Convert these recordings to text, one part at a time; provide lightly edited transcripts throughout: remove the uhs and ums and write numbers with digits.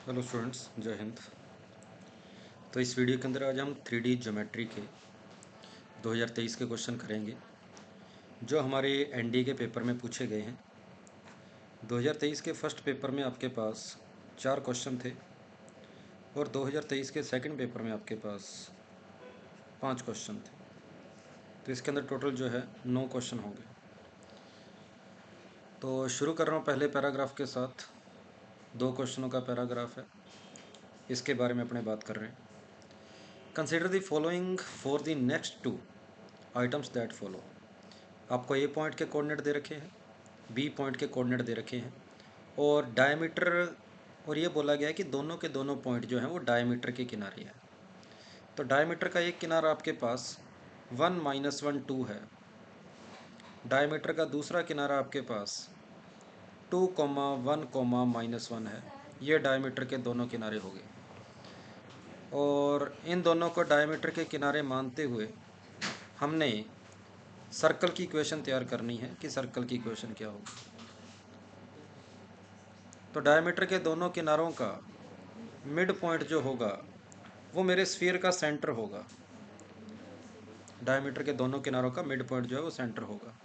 Hello students, जय हिंद। तो इस वीडियो के अंदर आज हम 3D ज्योमेट्री के 2023 के क्वेश्चन करेंगे जो हमारे एनडीए के पेपर में पूछे गए हैं। 2023 के फर्स्ट पेपर में आपके पास 4 क्वेश्चन थे और 2023 के सेकंड पेपर में आपके पास 5 क्वेश्चन थे। तो इसके अंदर टोटल जो है 9 क्वेश्चन होंगे। तो शुरू कर रहा हूँ पहले पैराग्राफ के साथ। 2 क्वेश्चनों का पैराग्राफ है, इसके बारे में अपने बात कर रहे हैं। Consider the following for the next 2 items that follow. आपको ए पॉइंट के कोऑर्डिनेट दे रखे हैं, बी पॉइंट के कोऑर्डिनेट दे रखे हैं और डायमीटर, और ये बोला गया है कि दोनों के दोनों पॉइंट जो हैं वो डायमीटर के किनारे हैं। तो डायमीटर का एक किनारा आपके पास 1 -1 2 है। डायमीटर का दूसरा किनारा आपके पास 2, 1, -1 है। ये डायमीटर के दोनों किनारे हो गए और इन दोनों को डायमीटर के किनारे मानते हुए हमने सर्कल की इक्वेशन तैयार करनी है कि सर्कल की इक्वेशन क्या होगी। तो डायमीटर के दोनों किनारों का मिड पॉइंट जो होगा वो मेरे स्फीयर का सेंटर होगा। डायमीटर के दोनों किनारों का मिड पॉइंट जो है वो सेंटर होगा।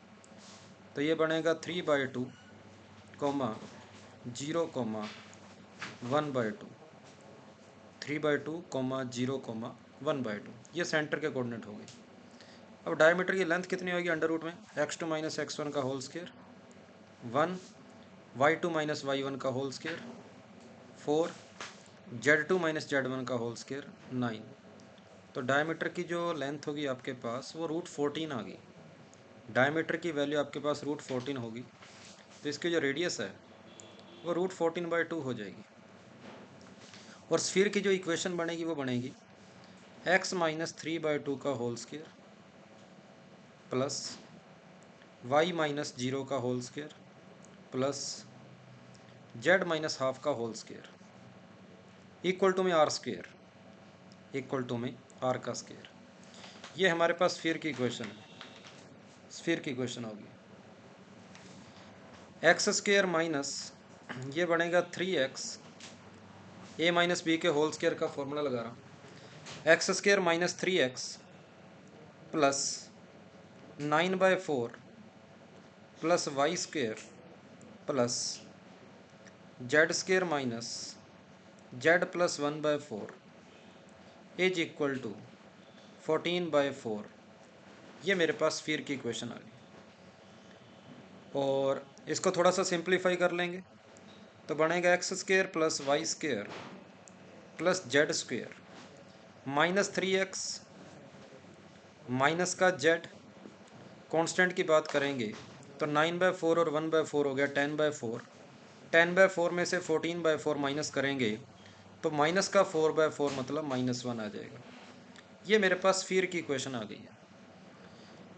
तो ये बनेगा 3/2, 0, 1/2। 3/2, 0, 1/2 ये सेंटर के कोऑर्डिनेट हो गए। अब डायमीटर की लेंथ कितनी होगी अंडर रूट में x2 - x1 का होल स्क्वायर 1, y2 - y1 का होल स्क्वायर 4, z2 - z1 का होल स्क्वायर 9। तो डायमीटर की जो लेंथ होगी आपके पास वो √14 आ गई। डायमीटर की वैल्यू आपके पास √14 होगी, तो इसकी जो रेडियस है वो √14/2 हो जाएगी। और स्फीयर की जो इक्वेशन बनेगी वो बनेगी x - 3/2 का होल स्क्वायर प्लस y - 0 का होल स्क्वायर प्लस z - ½ का होल स्क्वायर इक्वल टू में r स्क्वायर, इक्वल टू में r का स्क्वायर। ये हमारे पास स्फीयर की इक्वेशन है। स्फीयर की इक्वेशन होगी एक्स स्क्वायर माइनस, ये बनेगा 3x a - b के होल स्क्वायर का फॉर्मूला लगा रहा हूँ। X square minus 3x plus 9/4 plus Y square plus Z square minus Z plus 1/4 is equal to 14/4। ये मेरे पास स्फीयर की इक्वेशन आ गई। और इसको थोड़ा सा सिंप्लीफाई कर लेंगे तो बनेगा X square plus Y square plus Z square -3x minus का जेड, कांस्टेंट की बात करेंगे तो 9/4 और 1/4 हो गया 10/4। 10/4 में से 14/4 माइनस करेंगे तो माइनस का 4/4 मतलब -1 आ जाएगा। ये मेरे पास स्फीयर की इक्वेशन आ गई है।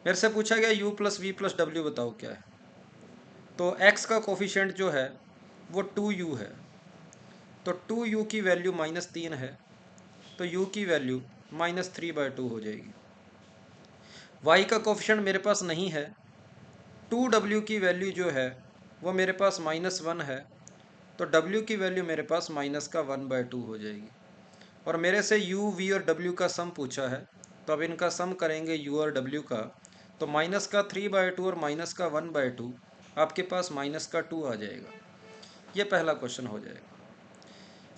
मेरे से पूछा गया u + v + w बताओ क्या है। तो x का कोफिशिएंट जो है वो 2u है, तो 2u की वैल्यू -3 है, तो u की वैल्यू -3/2 हो जाएगी। y का कोफिशिएंट मेरे पास नहीं है, 2w की वैल्यू जो है वो मेरे पास -1 है, तो w की वैल्यू मेरे पास -1/2 हो जाएगी। और मेरे से u, v और w का सम पूछा है, तो अब इनका सम करेंगे u और w का, तो -3/2 और -1/2 आपके पास -2 आ जाएगा। ये पहला क्वेश्चन हो जाएगा।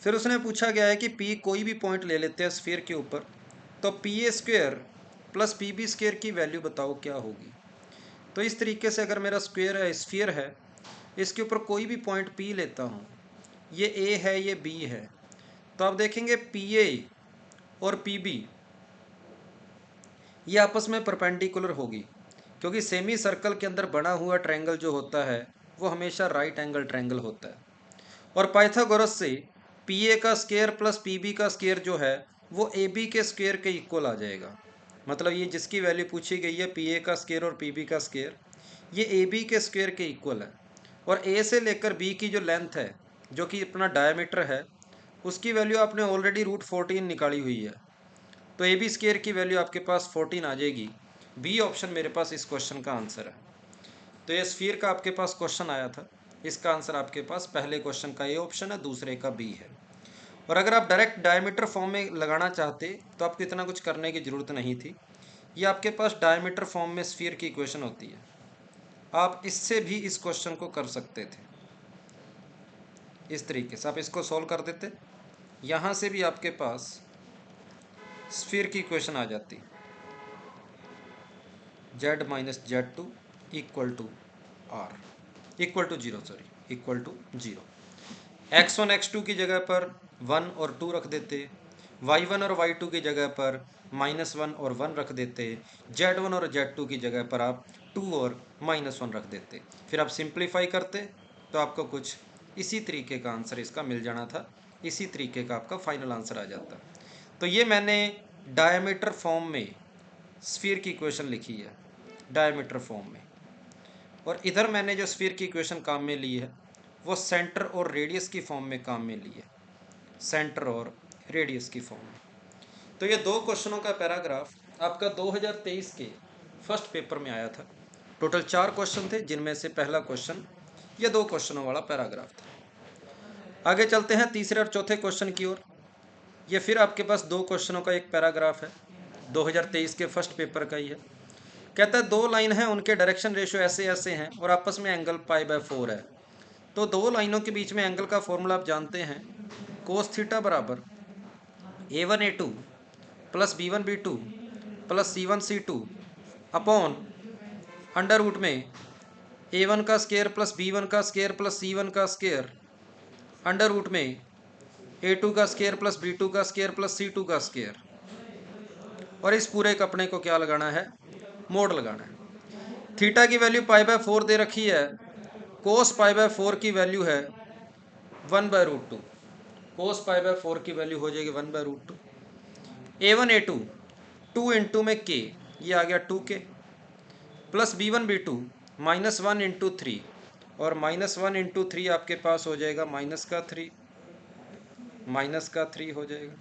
फिर उसने पूछा गया है कि P कोई भी पॉइंट ले लेते हैं स्फीयर के ऊपर, तो PA² + PB² की वैल्यू बताओ क्या होगी। तो इस तरीके से अगर मेरा स्क्वायर है, स्फीयर है, इसके ऊपर कोई भी पॉइंट P लेता हूँ, ये A है, ये B है, तो आप देखेंगे PA और PB ये आपस में परपेंडिकुलर होगी, क्योंकि सेमी सर्कल के अंदर बना हुआ ट्रायंगल जो होता है वो हमेशा राइट एंगल ट्रायंगल होता है। और पाइथागोरस से PA का स्क्वायर प्लस PB का स्क्वायर जो है वो AB के स्क्वायर के इक्वल आ जाएगा। मतलब ये जिसकी वैल्यू पूछी गई है PA का स्क्वायर और PB का स्क्वायर, ये AB के स्क्वायर के इक्वल है। और A से लेकर B की जो लेंथ है, जो कि अपना डायमीटर है, उसकी वैल्यू आपने ऑलरेडी √14 निकाली हुई है, तो AB² की वैल्यू आपके पास 14 आ जाएगी। बी ऑप्शन मेरे पास इस क्वेश्चन का आंसर है। तो ये स्फीयर का आपके पास क्वेश्चन आया था, इसका आंसर आपके पास पहले क्वेश्चन का ए ऑप्शन है, दूसरे का बी है। और अगर आप डायरेक्ट डायमीटर फॉर्म में लगाना चाहते तो आपको इतना कुछ करने की ज़रूरत नहीं थी। ये आपके पास डायमीटर फॉर्म में स्फीयर की इक्वेशन होती है, आप इससे भी इस क्वेश्चन को कर सकते थे। इस तरीके से आप इसको सॉल्व कर देते, यहाँ से भी आपके पास स्फीयर की इक्वेशन आ जाती, z minus Z2 equal to R equal to zero, sorry equal to zero. x1 x2 की जगह पर 1 और 2 रख देते, y1 और y2 की जगह पर -1 और 1 रख देते, z1 और z2 की जगह पर आप 2 और -1 रख देते। फिर आप सिंप्लीफाई करते तो आपको कुछ इसी तरीके का आंसर इसका मिल जाना था, इसी तरीके का आपका फाइनल आंसर आ जाता। तो ये मैंने डायमीटर फॉर्म में स्फीयर की इक्वेशन लिखी है, डायमीटर फॉर्म में, और इधर मैंने जो स्फीयर की इक्वेशन काम में ली है वो सेंटर और रेडियस की फॉर्म में काम में ली है, सेंटर और रेडियस की फॉर्म में। तो ये दो क्वेश्चनों का पैराग्राफ आपका 2023 के फर्स्ट पेपर में आया था। टोटल 4 क्वेश्चन थे, जिनमें से पहला क्वेश्चन ये 2 क्वेश्चनों वाला पैराग्राफ था। आगे चलते हैं तीसरे और चौथे क्वेश्चन की ओर। ये फिर आपके पास 2 क्वेश्चनों का एक पैराग्राफ है, 2023 के फर्स्ट पेपर का ही है। कहता है 2 लाइन है, उनके डायरेक्शन रेशियो ऐसे ऐसे हैं और आपस में एंगल π/4 है। तो 2 लाइनों के बीच में एंगल का फॉर्मूला आप जानते हैं, कोस थीटा बराबर a1a2 plus b1b2 plus c1c2 upon under root में a1 का स्केयर प्लस b1 का स्केयर प्लस c1 का स्केयर अंडर रूट में a2 का स्केयर प्लस b2 का स्केयर प्लस c2 का स्केयर। और इस पूरे कपड़े को क्या लगाना है, मोड लगाना है। थीटा की वैल्यू π/4 दे रखी है, कोस π/4 की वैल्यू है 1/√2, कोस π/4 की वैल्यू हो जाएगी 1/√2। a1a2 2 इंटू में k, ये आ गया 2k, प्लस b1b2 -1 इंटू 3, और -1 इंटू 3 आपके पास हो जाएगा -3, -3 हो जाएगा।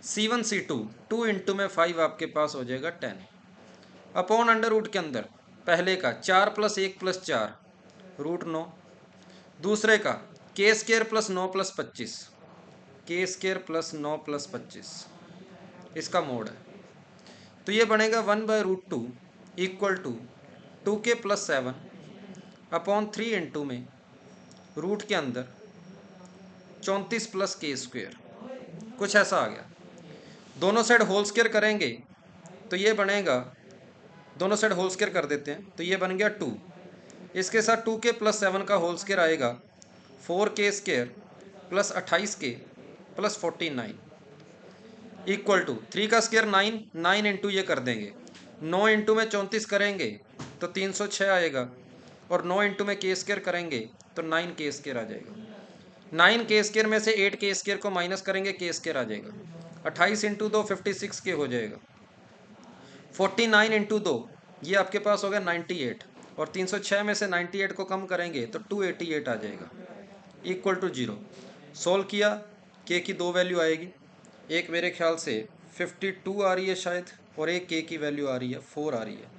c1c2 2 इंटू में 5 आपके पास हो जाएगा 10, अपॉन अंडर रूट के अंदर पहले का 4 + 1 + 4 √9, दूसरे का k square plus 9 + 25, k square plus 9 + 25, इसका मोड है। तो ये बनेगा 1/√2 equal to 2k + 7 upon 3 into में रूट के अंदर 34 + k², कुछ ऐसा आ गया। दोनों साइड होल स्क्वायर करेंगे तो ये बनेगा, दोनों साइड होल स्क्वायर कर देते हैं तो ये बन गया 2, इसके साथ 2k + 7 का होल स्क्वायर आएगा 4k² plus 28k plus 49 equal to 3 का स्क्वायर 9, 9 इंटू ये कर देंगे, 9 इंटू में 34 करेंगे तो 306 आएगा, और 9 इंटू में k² करेंगे तो 9k² आ जाएगा। 9k² में से 8k² को माइनस करेंगे, k² आ जाएगा। 28 इंटू 2 56k हो जाएगा। 49 इंटू 2 ये आपके पास हो गया 98, और 306 में से 98 को कम करेंगे तो 288 आ जाएगा, इक्वल टू 0। सोल्व किया, k की 2 वैल्यू आएगी, एक मेरे ख्याल से 52 आ रही है शायद, और एक k की वैल्यू आ रही है 4 आ रही है,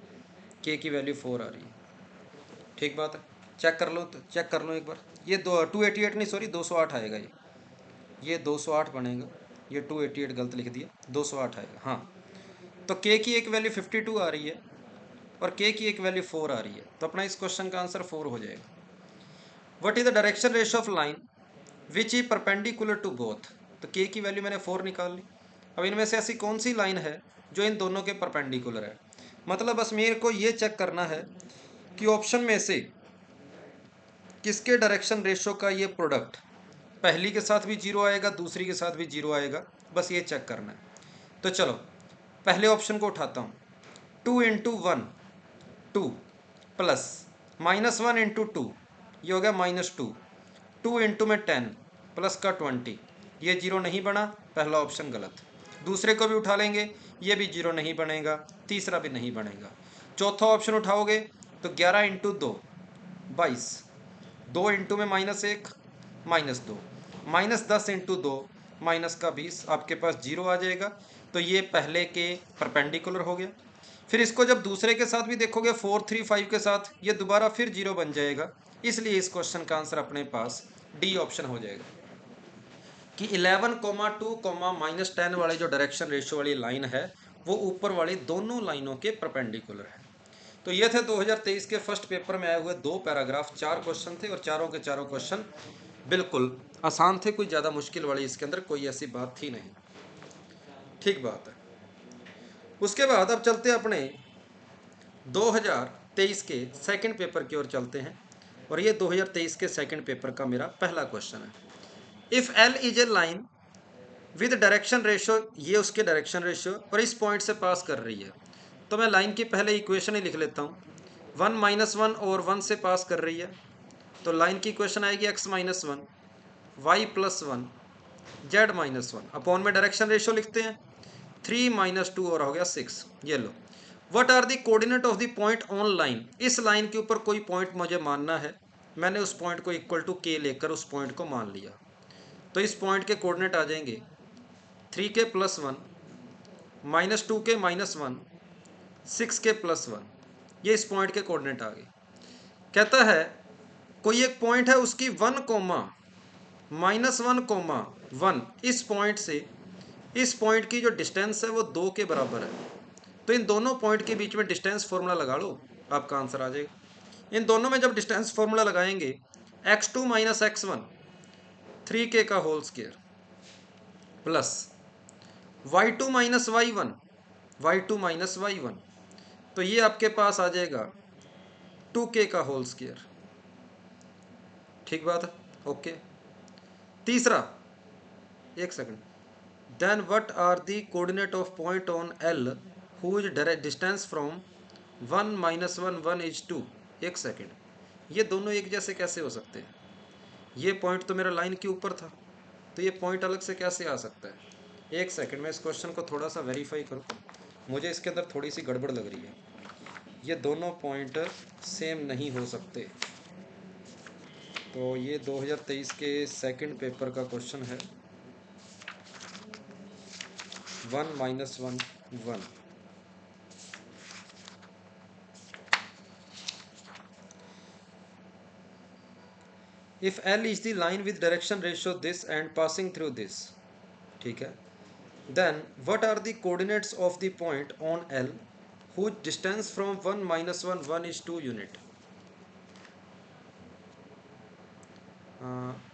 k की वैल्यू 4 आ रही है। ठीक बात है, चेक कर लो, तो चेक कर लो एक बार। ये 288 नहीं, सॉरी 208 आएगा, ये 208 बनेगा, ये 288 गलत लिख दिया, 208 आएगा। हाँ, तो k की एक वैल्यू 52 आ रही है और k की एक वैल्यू 4 आ रही है, तो अपना इस क्वेश्चन का आंसर 4 हो जाएगा। What is the direction ratio of line which is perpendicular to both, तो k की वैल्यू मैंने 4 निकाल ली। अब इनमें से ऐसी कौन सी लाइन है जो इन दोनों के परपेंडिकुलर है, मतलब बस मेरे को ये चेक करना है कि ऑप्शन में से किसके डायरेक्शन रेशियो का ये प्रोडक्ट पहली के साथ भी 0 आएगा, दूसरी के साथ भी 0 आएगा, बस ये चेक करना है। तो चलो पहले ऑप्शन को उठाता हूँ, 2 इंटू 1 2 प्लस -1 इंटू 2 ये हो गया -2, 2 इंटू में 10 प्लस का 20, ये 0 नहीं बना, पहला ऑप्शन गलत। दूसरे को भी उठा लेंगे, ये भी 0 नहीं बनेगा, तीसरा भी नहीं बनेगा। चौथा ऑप्शन उठाओगे तो 11 इंटू 2 22, 2 इंटू में -1 -2, -10 इंटू 2 -20, आपके पास 0 आ जाएगा। तो ये पहले के परपेंडिकुलर हो गया। फिर इसको जब दूसरे के साथ भी देखोगे 4 3 5 के साथ, ये दोबारा फिर 0 बन जाएगा, इसलिए इस क्वेश्चन का आंसर अपने पास डी ऑप्शन हो जाएगा। कि 11,2, -10 वाली जो डायरेक्शन रेशियो वाली लाइन है वो ऊपर वाली दोनों लाइनों के परपेंडिकुलर है। तो ये थे 2023 के फर्स्ट पेपर में आए हुए 2 पैराग्राफ, 4 क्वेश्चन थे और चारों के चारों क्वेश्चन बिल्कुल आसान थे, कोई ज़्यादा मुश्किल वाली इसके अंदर कोई ऐसी बात थी नहीं। ठीक बात है। उसके बाद अब चलते अपने 2023 के सेकंड पेपर की ओर चलते हैं और ये 2023 के सेकंड पेपर का मेरा पहला क्वेश्चन है। If L is a line with direction ratio, ये उसके डायरेक्शन रेशियो और इस पॉइंट से पास कर रही है, तो मैं लाइन की पहले इक्वेशन ही लिख लेता हूँ। 1 - 1 और 1 से पास कर रही है, तो लाइन की इक्वेशन आएगी x - 1 y + 1 z - 1 अपॉन में डायरेक्शन रेशियो लिखते हैं 3 - 2 और हो गया 6। ये लो, what are the coordinate of the point on line, इस लाइन के ऊपर कोई पॉइंट मुझे मानना है, मैंने उस पॉइंट को इक्वल टू k लेकर उस पॉइंट को मान लिया, तो इस पॉइंट के कोऑर्डिनेट आ जाएंगे 3k + 1 -2k - 1 6k + 1, ये इस पॉइंट के कोऑर्डिनेट आ गए। कहता है कोई एक पॉइंट है उसकी 1, -1, 1 इस पॉइंट से इस पॉइंट की जो डिस्टेंस है वो 2 के बराबर है, तो इन दोनों पॉइंट के बीच में डिस्टेंस फॉर्मूला लगा लो, आपका आंसर आ जाएगा। इन दोनों में जब डिस्टेंस फॉर्मूला लगाएंगे x2 - x1 3k का whole square plus y2 - y1 तो ये आपके पास आ जाएगा 2k का होल स्क्वायर। ठीक बात है, ओके। तीसरा, एक second, then what are the coordinate of point on L whose distance from 1 - 1 1 is 2। एक सेकंड, ये दोनों एक जैसे कैसे हो सकते हैं? ये पॉइंट तो मेरा लाइन के ऊपर था, तो ये पॉइंट अलग से कैसे आ सकता है? एक सेकंड, मैं इस क्वेश्चन को थोड़ा सा वेरीफाई करूँ, मुझे इसके अंदर थोड़ी सी गड़बड़ लग रही है। ये दोनों पॉइंट सेम नहीं हो सकते। तो ये 2023 के सेकंड पेपर का क्वेश्चन है 1 - 1 1। If L is the line with direction ratio this and passing through this, ठीक है, then what are the coordinates of the point on L whose distance from 1 - 1 1 is 2 unit.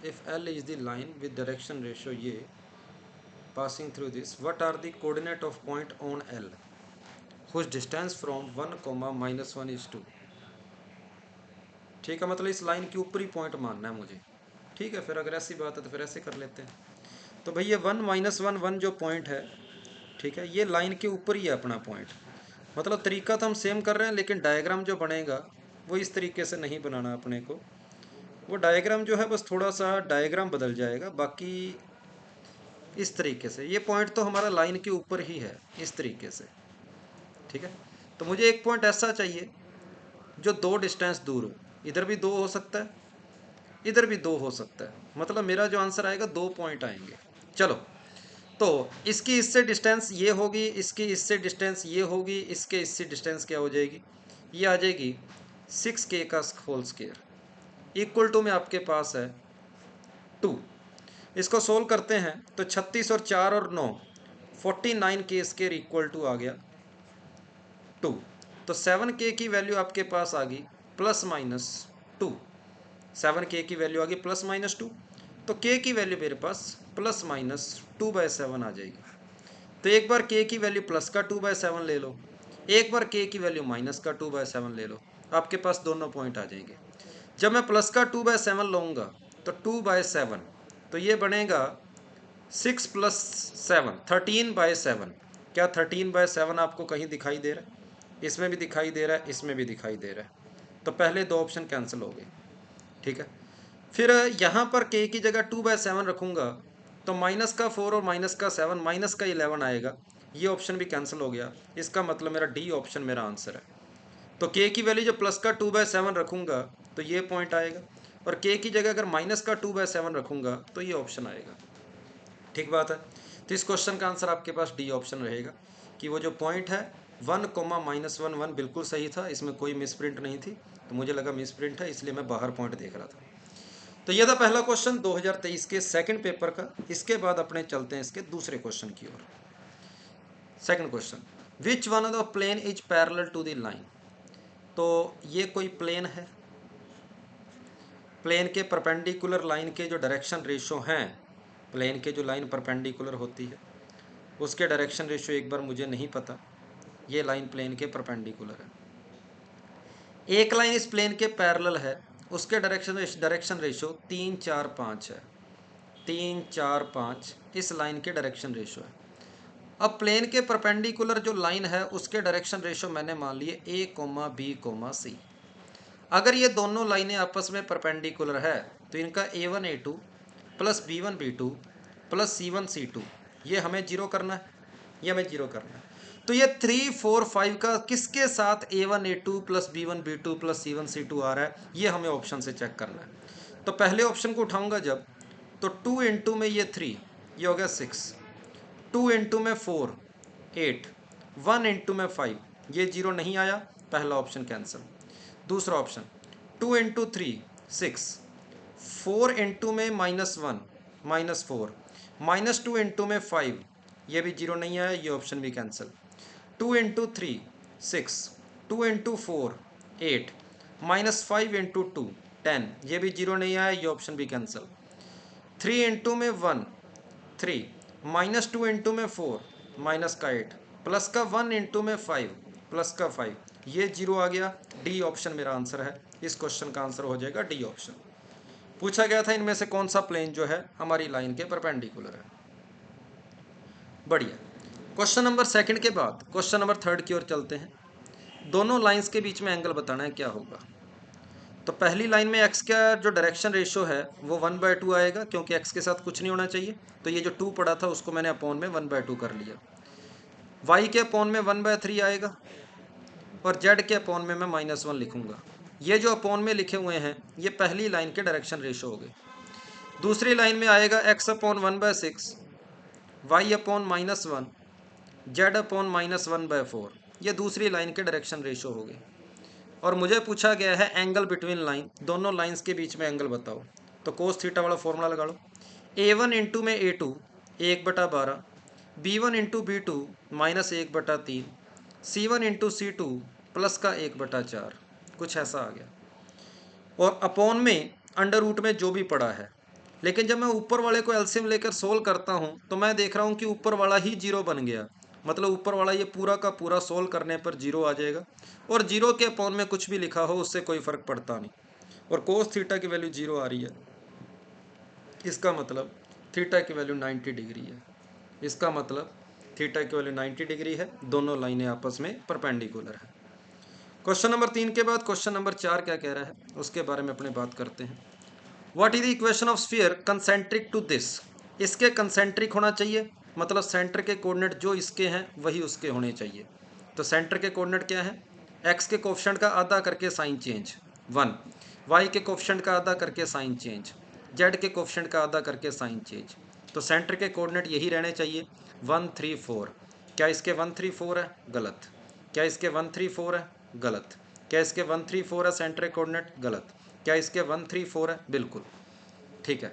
If L is the line with direction ratio ये passing through this, what are the coordinate of point on L whose distance from 1, -1 is 2? ठीक है, मतलब इस line के ऊपर ही point मानना है मुझे। ठीक है, फिर अगर ऐसी बात है तो फिर ऐसे कर लेते हैं। तो भाई ये 1 - 1 1 जो पॉइंट है, ठीक है, ये लाइन के ऊपर ही है अपना पॉइंट। मतलब तरीका तो हम सेम कर रहे हैं, लेकिन डायग्राम जो बनेगा वो इस तरीके से नहीं बनाना अपने को। वो डायग्राम जो है बस थोड़ा सा डायग्राम बदल जाएगा, बाकी इस तरीके से ये पॉइंट तो हमारा लाइन के ऊपर ही है, इस तरीके से। ठीक है, तो मुझे एक पॉइंट ऐसा चाहिए जो 2 डिस्टेंस दूर हो, इधर भी 2 हो सकता है, इधर भी 2 हो सकता है, मतलब मेरा जो आंसर आएगा 2 पॉइंट आएंगे। चलो, तो इसकी इससे डिस्टेंस ये होगी, इसकी इससे डिस्टेंस ये होगी, इसके इससे डिस्टेंस क्या हो जाएगी, ये आ जाएगी 6k का होल स्क्वायर इक्वल टू में आपके पास है 2। इसको सोल्व करते हैं तो 36 और 4 और 9 49k स्क्वायर इक्वल टू आ गया 2। तो 7k की वैल्यू आपके पास आ गई +-2। 7k की वैल्यू आ गई +-2, तो k की वैल्यू मेरे पास +-2/7 आ जाएगी। तो एक बार k की वैल्यू प्लस का 2/7 ले लो, एक बार k की वैल्यू माइनस का 2/7 ले लो, आपके पास दोनों पॉइंट आ जाएंगे। जब मैं प्लस का 2/7 लूँगा तो 2/7, तो ये बनेगा 6 + 7 13/7। क्या 13/7 आपको कहीं दिखाई दे रहा है? इसमें भी दिखाई दे रहा है, इसमें भी दिखाई दे रहा है, तो पहले 2 ऑप्शन कैंसिल हो गए। ठीक है, फिर यहाँ पर k की जगह 2/7 रखूँगा तो -4 और -7 -11 आएगा, ये ऑप्शन भी कैंसिल हो गया। इसका मतलब मेरा डी ऑप्शन मेरा आंसर है। तो k की वैल्यू जब प्लस का 2/7 रखूँगा तो ये पॉइंट आएगा, और k की जगह अगर माइनस का 2/7 रखूँगा तो ये ऑप्शन आएगा। ठीक बात है, तो इस क्वेश्चन का आंसर आपके पास डी ऑप्शन रहेगा कि वो जो पॉइंट है 1, -1 1 बिल्कुल सही था, इसमें कोई मिस प्रिंट नहीं थी, तो मुझे लगा मिस प्रिंट है इसलिए मैं बाहर पॉइंट देख रहा था। तो ये था पहला क्वेश्चन 2023 के सेकंड पेपर का। इसके बाद अपने चलते हैं इसके दूसरे क्वेश्चन की ओर। Second question, which one of the plane is parallel to the line. तो ये कोई प्लेन है, प्लेन के परपेंडिकुलर लाइन के जो डायरेक्शन रेशो हैं, प्लेन के जो लाइन परपेंडिकुलर होती है उसके डायरेक्शन रेशो एक बार मुझे नहीं पता। ये लाइन प्लेन के परपेंडिकुलर है, एक लाइन इस प्लेन के पैरेलल है, उसके डायरेक्शन रेशो 3 4 5 है। 3 4 5 इस लाइन के डायरेक्शन रेशो है। अब प्लेन के परपेंडिकुलर जो लाइन है उसके डायरेक्शन रेशो मैंने मान लिए A, B, C। अगर ये दोनों लाइनें आपस में परपेंडिकुलर है तो इनका A1 A2 plus B1 B2 plus C1 C2 ये हमें जीरो करना है, ये हमें जीरो करना है। तो ये 3 4 5 का किसके साथ A1 A2 plus B1 B2 plus C1 C2 आ रहा है, ये हमें ऑप्शन से चेक करना है। तो पहले ऑप्शन को उठाऊंगा जब, तो 2 इंटू में ये 3, ये हो गया 6, 2 इंटू में 4 8, 1 इंटू में 5, ये जीरो नहीं आया, पहला ऑप्शन कैंसिल। दूसरा ऑप्शन 2 इंटू 3 6, 4 इंटू में -1 -4, -2 इंटू में 5, ये भी जीरो नहीं आया, ये ऑप्शन भी कैंसिल। 2 इंटू 3 6, 2 इंटू 4 8, -5 इंटू 2 10, ये भी जीरो नहीं आया, ये ऑप्शन भी कैंसिल। 3 इंटू में 1 3, -2 इंटू में 4 माइनस का 8, प्लस का 1 इंटू में 5 प्लस का 5, ये जीरो आ गया। डी ऑप्शन मेरा आंसर है, इस क्वेश्चन का आंसर हो जाएगा डी ऑप्शन। पूछा गया था इनमें से कौन सा प्लेन जो है हमारी लाइन के परपेंडिकुलर है। बढ़िया। क्वेश्चन नंबर सेकंड के बाद क्वेश्चन नंबर थर्ड की ओर चलते हैं। दोनों लाइंस के बीच में एंगल बताना है क्या होगा। तो पहली लाइन में x का जो डायरेक्शन रेशो है वो 1/2 आएगा, क्योंकि x के साथ कुछ नहीं होना चाहिए, तो ये जो 2 पड़ा था उसको मैंने अपॉन में 1/2 कर लिया। y के अपॉन में 1/3 आएगा, और z के अपॉन में मैं -1 लिखूंगा। ये जो अपॉन में लिखे हुए हैं ये पहली लाइन के डायरेक्शन रेशो हो गए। दूसरी लाइन में आएगा x upon 1/6, y upon -1, z upon -1/4, ये दूसरी लाइन के डायरेक्शन रेशो हो गए। और मुझे पूछा गया है एंगल बिटवीन लाइन, दोनों लाइंस के बीच में एंगल बताओ। तो कोस थीटा वाला फॉर्मूला लगा लो। A1 इंटू में A2 1/12, B1 into B2 -1/3, C1 into C2 plus का 1/4, कुछ ऐसा आ गया। और अपॉन में अंडर रूट में जो भी पड़ा है। लेकिन जब मैं ऊपर वाले को एलसीएम लेकर सोल्व करता हूँ तो मैं देख रहा हूँ कि ऊपर वाला ही जीरो बन गया, मतलब ऊपर वाला ये पूरा का पूरा सोल्व करने पर जीरो आ जाएगा, और जीरो के अपॉन में कुछ भी लिखा हो उससे कोई फर्क पड़ता नहीं। और कोस थीटा की वैल्यू जीरो आ रही है, इसका मतलब थीटा की वैल्यू 90 डिग्री है। इसका मतलब थीटा की वैल्यू 90 डिग्री है, दोनों लाइनें आपस में परपेंडिकुलर है। क्वेश्चन नंबर 3 के बाद क्वेश्चन नंबर 4 क्या कह रहा है उसके बारे में अपने बात करते हैं। What is the equation of sphere concentric to this. इसके कंसेंट्रिक होना चाहिए, मतलब सेंटर के कोऑर्डिनेट जो इसके हैं वही उसके होने चाहिए। तो सेंटर के कोऑर्डिनेट क्या है, एक्स के कोएफिशिएंट का आधा करके साइन चेंज 1, वाई के कोएफिशिएंट का आधा करके साइन चेंज, जेड के कोएफिशिएंट का आधा करके साइन चेंज। तो सेंटर के कोऑर्डिनेट यही रहने चाहिए 1 3 4। क्या इसके 1 3 4 है, गलत। क्या इसके 1 3 4 है, गलत। क्या इसके 1 3 4 है सेंटर कोऑर्डिनेट, गलत। क्या इसके 1 3 4 है, बिल्कुल ठीक है।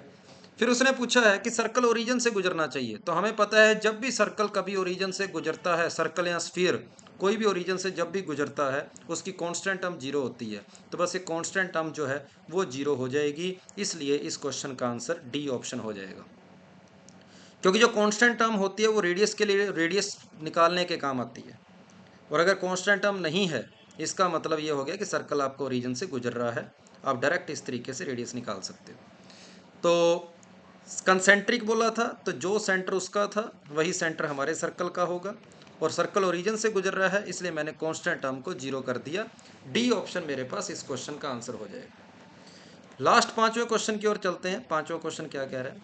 फिर उसने पूछा है कि सर्कल ओरिजिन से गुजरना चाहिए। तो हमें पता है जब भी सर्कल कभी ओरिजिन से गुजरता है, सर्कल या स्फीयर कोई भी ओरिजिन से जब भी गुजरता है उसकी कांस्टेंट टर्म जीरो होती है। तो बस ये कांस्टेंट टर्म जो है वो जीरो हो जाएगी, इसलिए इस क्वेश्चन का आंसर डी ऑप्शन हो जाएगा। क्योंकि जो कांस्टेंट टर्म होती है वो रेडियस के लिए रेडियस निकालने के काम आती है, और अगर कांस्टेंट टर्म नहीं है इसका मतलब ये हो गया कि सर्कल आपको ओरिजिन से गुजर रहा है, आप डायरेक्ट इस तरीके से रेडियस निकाल सकते हो। तो कंसेंट्रिक बोला था, तो जो सेंटर उसका था वही सेंटर हमारे सर्कल का होगा, और सर्कल ओरिजिन से गुजर रहा है इसलिए मैंने कांस्टेंट टर्म को जीरो कर दिया। डी ऑप्शन मेरे पास इस क्वेश्चन का आंसर हो जाएगा। लास्ट पांचवें क्वेश्चन की ओर चलते हैं। पांचवा क्वेश्चन क्या कह रहा है,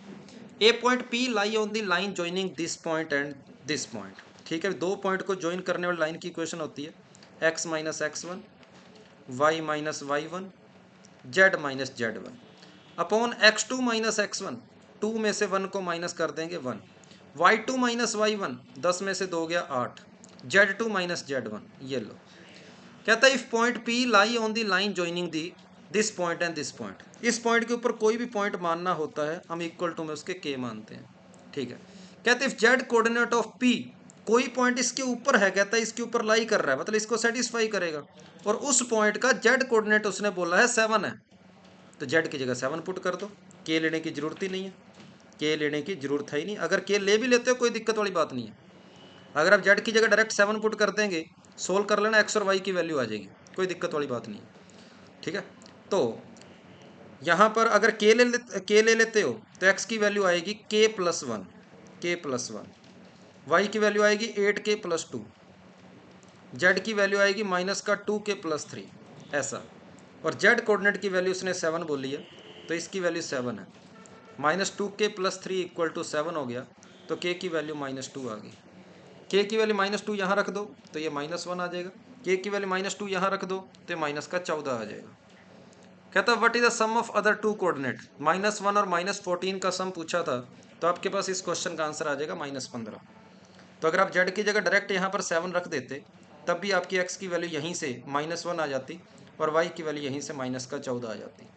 a point P lie on the line joining this point and this point. ठीक है, दो पॉइंट को ज्वाइन करने वाली लाइन की इक्वेशन होती है x minus x1, y minus y1, z minus z1 upon x2 minus x1, 2 में से 1 को माइनस कर देंगे 1, y2 माइनस y1, 10 में से 2 गया 8, z2 माइनस z1। ये लो, कहता है if point P lie on the line joining the this point and this point, इस पॉइंट के ऊपर कोई भी पॉइंट मानना होता है हम इक्वल टू में उसके के मानते हैं, ठीक है। कहते हैं जेड कोऑर्डिनेट ऑफ पी, कोई पॉइंट इसके ऊपर है, कहता है इसके ऊपर लाई कर रहा है, मतलब इसको सेटिस्फाई करेगा, और उस पॉइंट का जेड कोऑर्डिनेट उसने बोला है 7 है, तो जेड की जगह 7 पुट कर दो, के लेने की जरूरत ही नहीं है, के लेने की जरूरत है ही नहीं, अगर के ले भी लेते हो कोई दिक्कत वाली बात नहीं है, अगर आप जेड की जगह डायरेक्ट 7 पुट कर देंगे, सोल्व कर लेना, एक्स और वाई की वैल्यू आ जाएगी, कोई दिक्कत वाली बात नहीं है, ठीक है। तो यहाँ पर अगर के ले लेते हो तो एक्स की वैल्यू आएगी के प्लस वन, के प्लस वन, वाई की वैल्यू आएगी 8 के प्लस 2, जेड की वैल्यू आएगी माइनस का 2 के प्लस 3, ऐसा, और जेड कोऑर्डिनेट की वैल्यू उसने 7 बोली है, तो इसकी वैल्यू 7 है, -2 के + 3 = 7 हो गया, तो के की वैल्यू -2 आ गई, के की वैल्यू -2 यहाँ रख दो तो ये -1 आ जाएगा, के की वैल्यू -2 यहाँ रख दो तो ये -14 आ जाएगा। कहता है what is the sum of other two coordinate, -1 और -14 का सम पूछा था, तो आपके पास इस क्वेश्चन का आंसर आ जाएगा -15। तो अगर आप जेड की जगह डायरेक्ट यहाँ पर 7 रख देते, तब भी आपकी एक्स की वैल्यू यहीं से -1 आ जाती और वाई की वैल्यू यहीं से -14 आ जाती।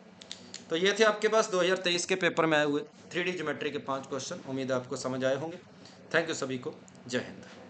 तो ये थे आपके पास 2023 के पेपर में आए हुए 3D ज्योमेट्री के 5 क्वेश्चन। उम्मीद है आपको समझ आए होंगे। थैंक यू सभी को, जय हिंद।